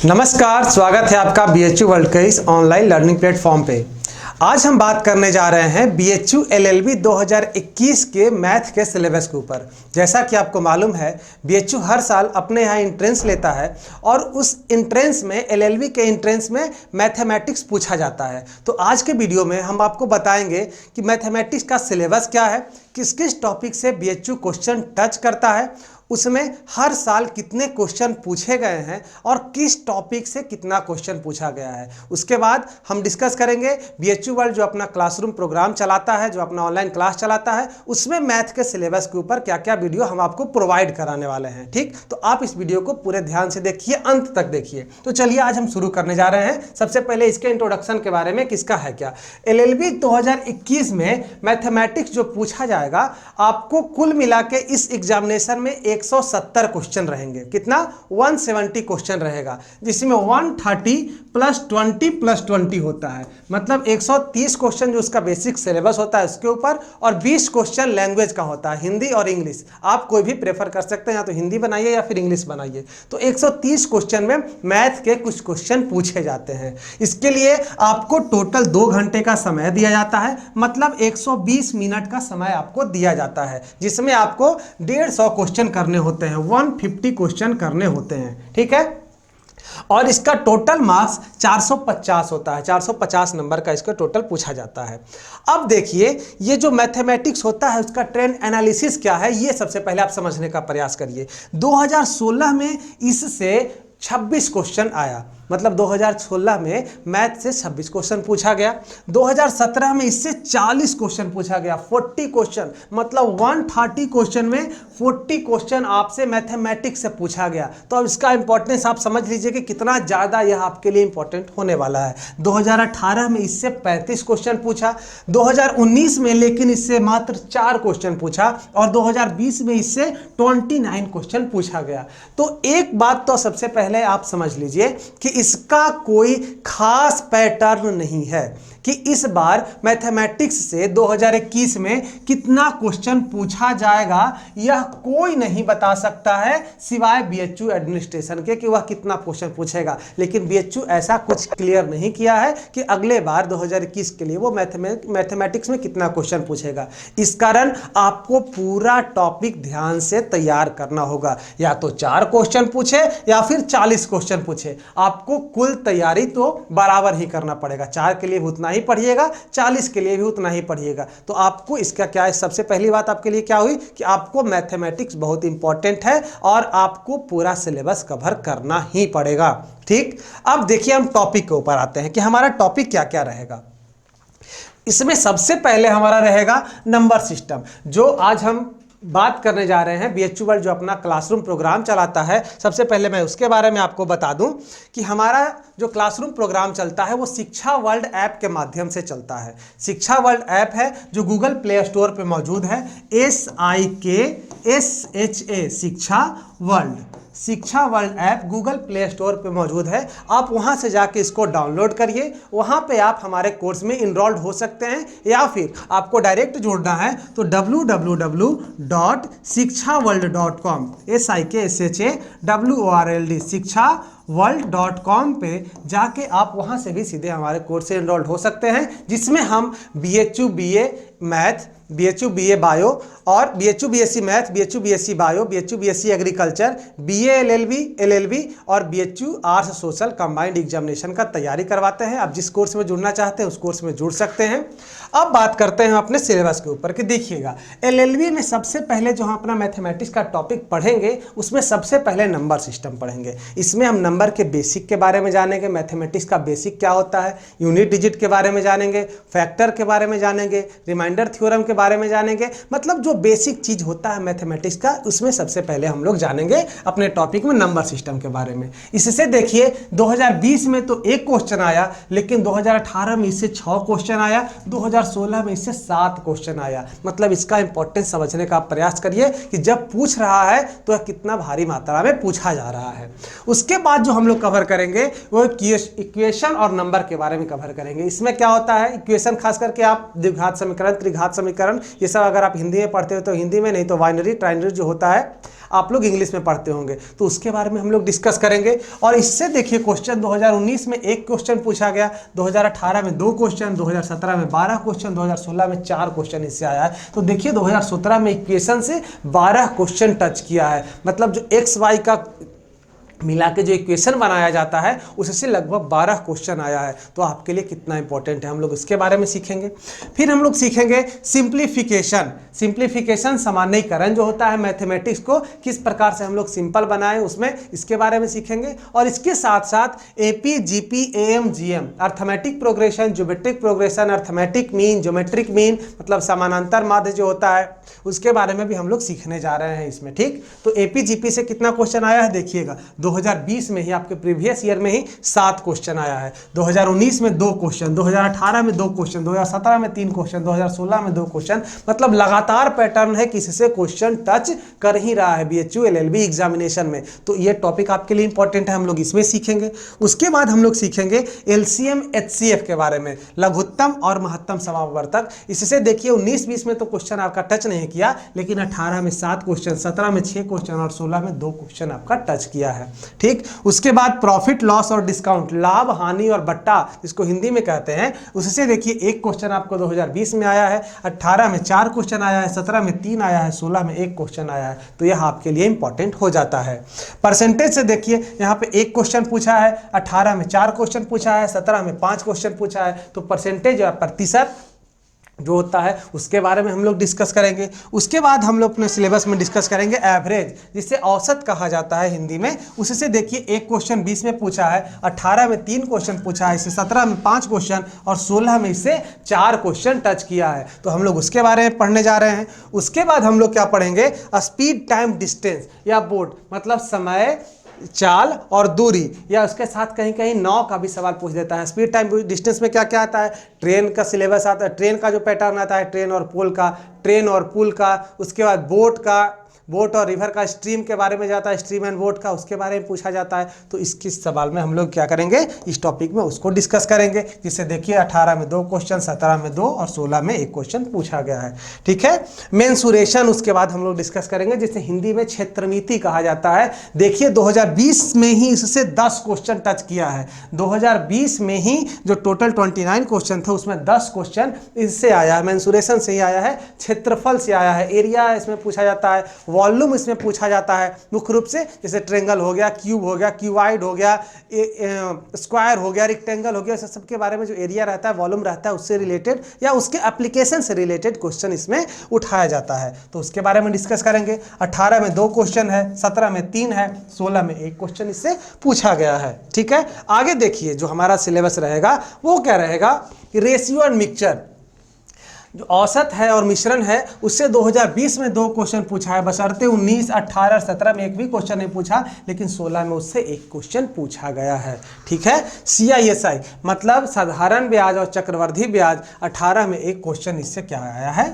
नमस्कार, स्वागत है आपका बीएचयू वर्ल्ड के इस ऑनलाइन लर्निंग प्लेटफॉर्म पे। आज हम बात करने जा रहे हैं बीएचयू एलएलबी 2021 के मैथ के सिलेबस के ऊपर। जैसा कि आपको मालूम है, बीएचयू हर साल अपने यहाँ एंट्रेंस लेता है और उस एंट्रेंस में एलएलबी के एंट्रेंस में मैथमेटिक्स पूछा जाता है। तो आज के वीडियो में हम आपको बताएंगे कि मैथमेटिक्स का सिलेबस क्या है, किस किस टॉपिक से बीएचयू क्वेश्चन टच करता है, उसमें हर साल कितने क्वेश्चन पूछे गए हैं और किस टॉपिक से कितना क्वेश्चन पूछा गया है। उसके बाद हम डिस्कस करेंगे बीएचयू वर्ल्ड जो अपना क्लासरूम प्रोग्राम चलाता है, जो अपना ऑनलाइन क्लास चलाता है, उसमें मैथ के सिलेबस के ऊपर क्या क्या वीडियो हम आपको प्रोवाइड कराने वाले हैं। ठीक, तो आप इस वीडियो को पूरे ध्यान से देखिए, अंत तक देखिए। तो चलिए आज हम शुरू करने जा रहे हैं। सबसे पहले इसके इंट्रोडक्शन के बारे में, किसका है क्या। एलएलबी 2021 में मैथमेटिक्स जो पूछा जाएगा, आपको कुल मिला के इस एग्जामिनेशन में 170 क्वेश्चन रहेंगे। कितना? 170 क्वेश्चन रहेगा, जिसमें 130 प्लस 20 प्लस 20 होता है। मतलब 130 क्वेश्चन जो उसका बेसिक सिलेबस होता है उसके ऊपर, और 20 क्वेश्चन लैंग्वेज का होता है, हिंदी और इंग्लिश। आप कोई भी प्रेफर कर सकते हैं, या तो हिंदी बनाइए या फिर इंग्लिश बनाइए। तो 130 क्वेश्चन में मैथ के कुछ क्वेश्चन पूछे जाते हैं। इसके लिए आपको टोटल 2 घंटे का समय दिया जाता है, मतलब 120 मिनट का समय आपको दिया जाता है, जिसमें आपको 150 क्वेश्चन करने होते हैं, 150 क्वेश्चन करने होते हैं। ठीक है, और इसका टोटल मार्क्स 450 होता है। 450 नंबर का इसका टोटल पूछा जाता है। अब देखिए, ये जो मैथमेटिक्स होता है उसका ट्रेंड एनालिसिस क्या है, ये सबसे पहले आप समझने का प्रयास करिए। 2016 में इससे 26 क्वेश्चन आया, मतलब 2016 में मैथ से 26 क्वेश्चन पूछा गया। 2017 में इससे 40 क्वेश्चन पूछा गया, 40 क्वेश्चन, मतलब 130 क्वेश्चन में 40 क्वेश्चन आपसे मैथमेटिक्स से पूछा गया। तो अब इसका इंपॉर्टेंस आप समझ लीजिए कि कितना ज़्यादा यह आपके लिए इंपॉर्टेंट होने वाला है। 2018 में इससे 35 क्वेश्चन पूछा, 2019 में लेकिन इससे मात्र 4 क्वेश्चन पूछा, और 2020 में इससे 29 क्वेश्चन पूछा गया। तो एक बात तो सबसे पहले आप समझ लीजिए कि इसका कोई खास पैटर्न नहीं है कि इस बार मैथमेटिक्स से 2021 में कितना क्वेश्चन पूछा जाएगा, यह कोई नहीं बता सकता है सिवाय बीएचयू एडमिनिस्ट्रेशन के कि वह कितना क्वेश्चन पूछेगा। लेकिन बीएचयू ऐसा कुछ क्लियर नहीं किया है कि अगले बार 2021 के लिए वो मैथमेटिक्स में कितना क्वेश्चन पूछेगा। इस कारण आपको पूरा टॉपिक ध्यान से तैयार करना होगा, या तो 4 क्वेश्चन पूछे या फिर 40 क्वेश्चन पूछे, आपको कुल तैयारी तो बराबर ही करना पड़ेगा। 4 के लिए भी उतना ही पढ़िएगा, 40 के लिए भी उतना ही पढ़िएगा। तो आपको इसका क्या है, सबसे पहली बात आपके लिए क्या हुई कि आपको मैथमेटिक्स बहुत इंपॉर्टेंट है और आपको पूरा सिलेबस कवर करना ही पड़ेगा। ठीक, अब देखिए हम टॉपिक के ऊपर आते हैं कि हमारा टॉपिक क्या क्या रहेगा। इसमें सबसे पहले हमारा रहेगा नंबर सिस्टम, जो आज हम बात करने जा रहे हैं। बीएचयू वर्ल्ड जो अपना क्लासरूम प्रोग्राम चलाता है, सबसे पहले मैं उसके बारे में आपको बता दूं कि हमारा जो क्लासरूम प्रोग्राम चलता है वो शिक्षा वर्ल्ड ऐप के माध्यम से चलता है। शिक्षा वर्ल्ड ऐप है जो गूगल प्ले स्टोर पे मौजूद है, SIKSHA शिक्षा वर्ल्ड। शिक्षा world app Google play store पे मौजूद है। आप वहां से जाके इसको डाउनलोड करिए, वहां पे आप हमारे कोर्स में इनरोल्ड हो सकते हैं, या फिर आपको डायरेक्ट जुड़ना है तो www.shikshaworld.com SIKSHAWORLD शिक्षावर्ल्ड.com पे जाके आप वहां से भी सीधे हमारे कोर्स से इनरोल्ड हो सकते हैं, जिसमें हम BHU BA math, BHU BA bio और BHU BSc math, BHU BSc bio, BHU BSc agriculture, BA LLB और BHU arts social combined examination का तैयारी करवाते हैं। आप जिस कोर्स में जुड़ना चाहते हैं उस कोर्स में जुड़ सकते हैं। अब बात करते हैं अपने सिलेबस के ऊपर कि देखिएगा, एलएलबी में सबसे पहले जो हम अपना मैथमेटिक्स का टॉपिक पढ़ेंगे उसमें सबसे पहले नंबर सिस्टम पढ़ेंगे। इसमें हम नंबर के बेसिक के बारे में जानेंगे, मैथमेटिक्स का बेसिक क्या होता है, यूनिट डिजिट के बारे में जानेंगे, फैक्टर के बारे में जानेंगे, रिमाइंडर थ्योरम के बारे में जानेंगे। मतलब जो बेसिक चीज होता है मैथमेटिक्स का, उसमें सबसे पहले हम लोग जानेंगे अपने टॉपिक में नंबर सिस्टम के बारे में। इससे देखिए 2020 में तो 1 क्वेश्चन आया, लेकिन 2018 में इससे 6 क्वेश्चन आया, 2019 2016 में इससे 7 क्वेश्चन आया। मतलब इसका इंपॉर्टेंस समझने का आप प्रयास करिए कि जब पूछ रहा है तो यह कितना भारी मात्रा में पूछा जा रहा है। उसके बाद जो हम लोग कवर करेंगे वो इक्वेशन और नंबर के बारे में कवर करेंगे। इसमें क्या होता है, इक्वेशन खास करके आप द्विघात समीकरण, त्रिघात समीकरण, ये सब अगर आप हिंदी में पढ़ते हो तो हिंदी में, नहीं तो बाइनरी ट्राइनरी जो होता है आप लोग इंग्लिश में पढ़ते होंगे, तो उसके बारे में हम लोग डिस्कस करेंगे। और इससे देखिए क्वेश्चन 2019 में 1 क्वेश्चन पूछा गया, 2018 में 2 क्वेश्चन, 2017 में 12 क्वेश्चन, 2016 में 4 क्वेश्चन इससे आया है। तो देखिए 2017 में इक्वेशन से 12 क्वेश्चन टच किया है। मतलब जो एक्स वाई का मिला के जो इक्वेशन बनाया जाता है उससे लगभग 12 क्वेश्चन आया है। तो आपके लिए कितना इंपॉर्टेंट है हम लोग उसके बारे में सीखेंगे। फिर हम लोग सीखेंगे सिंप्लीफिकेशन। सिंप्लीफिकेशन, सामान्यीकरण जो होता है मैथमेटिक्स को किस प्रकार से हम लोग सिंपल बनाएं, उसमें इसके बारे में सीखेंगे। और इसके साथ साथ AP, GP, am, GM, arithmetic progression, geometric progression, arithmetic mean, geometric mean, मतलब समानांतर माध्य जो होता है उसके बारे में भी हम लोग सीखने जा रहे हैं इसमें। ठीक, तो एपी जीपी से कितना क्वेश्चन आया है देखिएगा, 2020 में ही, आपके प्रीवियस ईयर में ही 7 क्वेश्चन आया है, 2019 में 2 क्वेश्चन, 2018 में 2 क्वेश्चन, 2017 में 3 क्वेश्चन, 2016 में 2 क्वेश्चन। मतलब लगातार पैटर्न है कि इससे क्वेश्चन टच कर ही रहा है बीएचयू एलएलबी एग्जामिनेशन में। तो ये टॉपिक आपके लिए इंपॉर्टेंट है, हम लोग इसमें सीखेंगे। उसके बाद हम लोग सीखेंगे एलसीएम एचसीएफ के बारे में, लघुत्तम और महत्तम समापवर्तक। इससे देखिए 19-20 में तो क्वेश्चन आपका टच नहीं किया, लेकिन 18 में 7 क्वेश्चन, 17 में 6 क्वेश्चन और 16 में 2 क्वेश्चन आपका टच किया है। ठीक, उसके बाद प्रॉफिट लॉस और डिस्काउंट, लाभ हानि और बट्टा जिसको हिंदी में कहते हैं, उससे देखिए 1 क्वेश्चन आपको 2020 में आया है, 18 में 4 क्वेश्चन आया है, 17 में 3 आया है, 16 में 1 क्वेश्चन आया है। तो यह आपके लिए इंपॉर्टेंट हो जाता है। परसेंटेज से देखिए यहाँ पे 1 क्वेश्चन पूछा है, 18 में 4 क्वेश्चन पूछा है, 17 में 5 क्वेश्चन पूछा है। तो परसेंटेज या प्रतिशत जो होता है उसके बारे में हम लोग डिस्कस करेंगे। उसके बाद हम लोग अपने सिलेबस में डिस्कस करेंगे एवरेज, जिसे औसत कहा जाता है हिंदी में। उससे देखिए 1 क्वेश्चन 20 में पूछा है, 18 में 3 क्वेश्चन पूछा है, इससे 17 में 5 क्वेश्चन और 16 में इससे 4 क्वेश्चन टच किया है। तो हम लोग उसके बारे में पढ़ने जा रहे हैं। उसके बाद हम लोग क्या पढ़ेंगे, स्पीड, टाइम, डिस्टेंस या बोट, मतलब समय, चाल और दूरी, या उसके साथ कहीं कहीं नाव का भी सवाल पूछ देता है। स्पीड, टाइम, डिस्टेंस में क्या क्या आता है, ट्रेन का सिलेबस आता है, ट्रेन का जो पैटर्न आता है, ट्रेन और पुल का, ट्रेन और पुल का। उसके बाद बोट का, बोट और रिवर का, स्ट्रीम के बारे में जाता है, स्ट्रीम एंड बोट का, उसके बारे में पूछा जाता है। तो इसके सवाल में हम लोग क्या करेंगे, इस टॉपिक में उसको डिस्कस करेंगे। जिससे देखिए 18 में 2 क्वेश्चन, 17 में 2 और 16 में 1 क्वेश्चन पूछा गया है। ठीक है, मेंसुरेशन उसके बाद हम लोग डिस्कस करेंगे, जिसे हिंदी में क्षेत्रमिति कहा जाता है। देखिए 2020 में ही इससे 10 क्वेश्चन टच किया है। 2020 में ही जो टोटल 29 क्वेश्चन थे उसमें 10 क्वेश्चन इससे आया है, मेंसुरेशन से ही आया है, क्षेत्रफल से आया है, एरिया इसमें पूछा जाता है, वॉल्यूम इसमें पूछा जाता है मुख्य रूप से। जैसे ट्रेंगल हो गया, क्यूब हो गया, क्यूबाइड हो गया, स्क्वायर हो गया, रेक्टेंगल हो गया, सब के बारे में जो एरिया रहता है, वॉल्यूम रहता है, उससे रिलेटेड या उसके एप्लीकेशन से रिलेटेड क्वेश्चन इसमें उठाया जाता है। तो उसके बारे में डिस्कस करेंगे। 18 में 2 क्वेश्चन है, 17 में 3 है, 16 में 1 क्वेश्चन इससे पूछा गया है। ठीक है, आगे देखिए जो हमारा सिलेबस रहेगा वो क्या रहेगा, रेशियो एंड मिक्सचर, जो औसत है और मिश्रण है, उससे 2020 में 2 क्वेश्चन पूछा है, बशर्ते 19, 18, 17 में 1 भी क्वेश्चन नहीं पूछा, लेकिन 16 में उससे 1 क्वेश्चन पूछा गया है। ठीक है, CISI मतलब साधारण ब्याज और चक्रवृद्धि ब्याज, 18 में 1 क्वेश्चन इससे क्या आया है,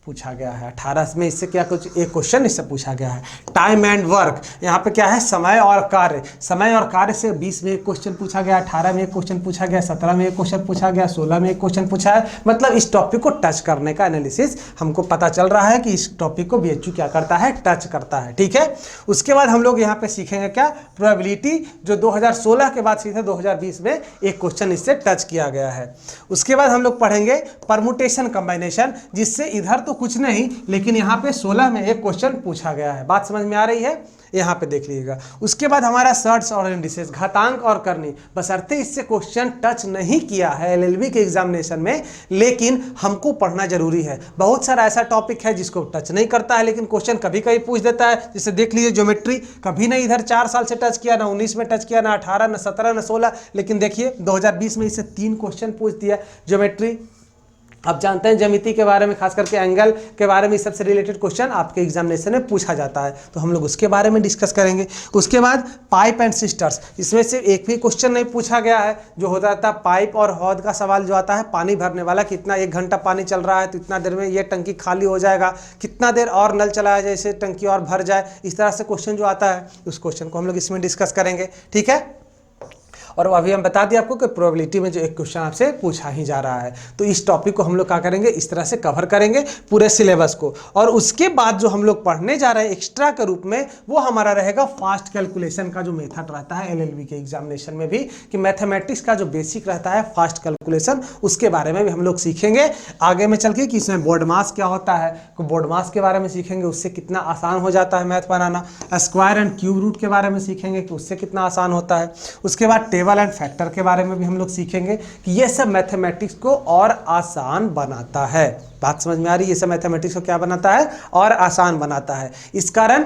पूछा गया है। 18 में इससे क्या कुछ 1 क्वेश्चन इससे पूछा गया है। टाइम एंड वर्क, यहाँ पे क्या है, समय और कार्य, समय और कार्य से 20 में 1 क्वेश्चन पूछा गया, 18 में 1 क्वेश्चन पूछा गया, 17 में 1 क्वेश्चन पूछा गया, 16 में 1 क्वेश्चन पूछा है। मतलब इस टॉपिक को टच करने का एनालिसिस हमको पता चल रहा है कि इस टॉपिक को बीएचयू क्या करता है, टच करता है। ठीक है, उसके बाद हम लोग यहाँ पे सीखेंगे क्या, प्रोबेबिलिटी, जो 2016 के बाद सीधे 2020 में 1 क्वेश्चन इससे टच किया गया है। उसके बाद हम लोग पढ़ेंगे परमुटेशन कॉम्बिनेशन, जिससे इधर तो कुछ नहीं, लेकिन यहाँ पे 16 में 1 क्वेश्चन पूछा गया है। बात समझ में आ रही है, यहाँ पे देख लीजिएगा। उसके बाद हमारा सर्ट्स और इंडिसेस, घातांक और करनी, बशर्ते इससे क्वेश्चन टच नहीं किया है एलएलबी के एग्जामिनेशन में, लेकिन हमको पढ़ना जरूरी है। बहुत सारा ऐसा टॉपिक है जिसको टच नहीं करता है, लेकिन क्वेश्चन कभी कभी पूछ देता है। जैसे देख लीजिए ज्योमेट्री, कभी नहीं इधर 4 साल से टच किया, ना 19 में टच किया, ना 18, ना 17, ना 16, लेकिन देखिए 2020 में इससे 3 क्वेश्चन पूछ दिया ज्योमेट्री। आप जानते हैं ज्यामिति के बारे में, खास करके एंगल के बारे में, इस सबसे रिलेटेड क्वेश्चन आपके एग्जामिनेशन में पूछा जाता है, तो हम लोग उसके बारे में डिस्कस करेंगे। उसके बाद पाइप एंड सिस्टर्स, इसमें से एक भी क्वेश्चन नहीं पूछा गया है। जो होता था पाइप और हौद का सवाल जो आता है, पानी भरने वाला, कितना 1 घंटा पानी चल रहा है तो इतना देर में ये टंकी खाली हो जाएगा, कितना देर और नल चलाया जाए जैसे टंकी और भर जाए, इस तरह से क्वेश्चन जो आता है उस क्वेश्चन को हम लोग इसमें डिस्कस करेंगे। ठीक है, और अभी हम बता दिए आपको कि प्रोबेबिलिटी में जो एक क्वेश्चन आपसे पूछा ही जा रहा है, तो इस टॉपिक को हम लोग क्या करेंगे, इस तरह से कवर करेंगे पूरे सिलेबस को। और उसके बाद जो हम लोग पढ़ने जा रहे हैं एक्स्ट्रा के रूप में, वो हमारा रहेगा फास्ट कैलकुलेशन का जो मेथड रहता है एलएलबी के एग्जामिनेशन में भी, कि मैथमेटिक्स का जो बेसिक रहता है फास्ट कैलकुलेशन, उसके बारे में भी हम लोग सीखेंगे आगे में चल के, कि इसमें बोर्ड मास क्या होता है, बोर्ड मास के बारे में सीखेंगे, उससे कितना आसान हो जाता है मैथ बनाना। स्क्वायर एंड क्यूब रूट के बारे में सीखेंगे कि उससे कितना आसान होता है। उसके बाद टेबल एंड फैक्टर के बारे में भी हम लोग सीखेंगे कि ये सब मैथमेटिक्स को और आसान बनाता है। बात समझ में आ रही है, ये सब मैथमेटिक्स को क्या बनाता है, और आसान बनाता है। इस कारण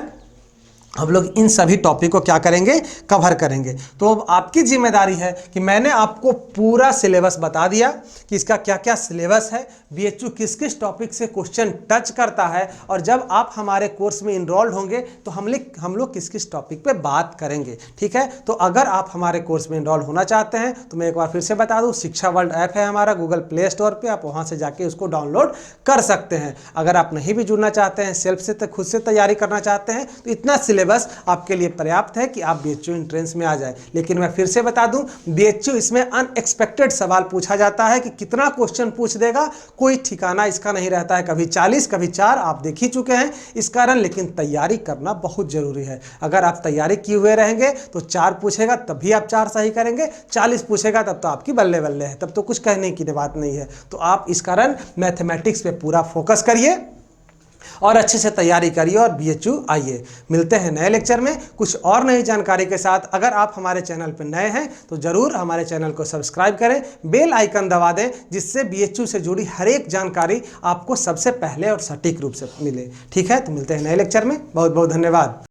हम लोग इन सभी टॉपिक को क्या करेंगे, कवर करेंगे। तो अब आपकी जिम्मेदारी है कि मैंने आपको पूरा सिलेबस बता दिया कि इसका क्या क्या सिलेबस है, बीएचयू किस किस टॉपिक से क्वेश्चन टच करता है, और जब आप हमारे कोर्स में इनरोल्ड होंगे तो हम लोग किस किस टॉपिक पे बात करेंगे। ठीक है, तो अगर आप हमारे कोर्स में इनरोल्ड होना चाहते हैं तो मैं एक बार फिर से बता दूं, शिक्षा वर्ल्ड ऐप है हमारा गूगल प्ले स्टोर पे, आप वहां से जाके उसको डाउनलोड कर सकते हैं। अगर आप नहीं भी जुड़ना चाहते हैं, सेल्फ से खुद से तैयारी करना चाहते हैं, तो इतना सिलेबस आपके लिए पर्याप्त है कि आप बीएचयू एंट्रेंस में आ जाए। लेकिन मैं फिर से बता दूं, बीएचयू इसमें अनएक्सपेक्टेड सवाल पूछा जाता है कि कितना क्वेश्चन पूछ देगा, कोई ठिकाना इसका नहीं रहता है, कभी 40 कभी 4, आप देख ही चुके हैं इस कारण। लेकिन तैयारी करना बहुत जरूरी है। अगर आप तैयारी किए हुए रहेंगे तो 4 पूछेगा तब भी आप 4 सही करेंगे, 40 पूछेगा तब तो आपकी बल्ले बल्ले है, तब तो कुछ कहने की बात नहीं है। तो आप इस कारण मैथमेटिक्स पे पूरा फोकस करिए और अच्छे से तैयारी करिए और बीएचयू आइए। मिलते हैं नए लेक्चर में कुछ और नई जानकारी के साथ। अगर आप हमारे चैनल पर नए हैं तो जरूर हमारे चैनल को सब्सक्राइब करें, बेल आइकन दबा दें, जिससे बीएचयू से जुड़ी हर एक जानकारी आपको सबसे पहले और सटीक रूप से मिले। ठीक है, तो मिलते हैं नए लेक्चर में। बहुत बहुत धन्यवाद।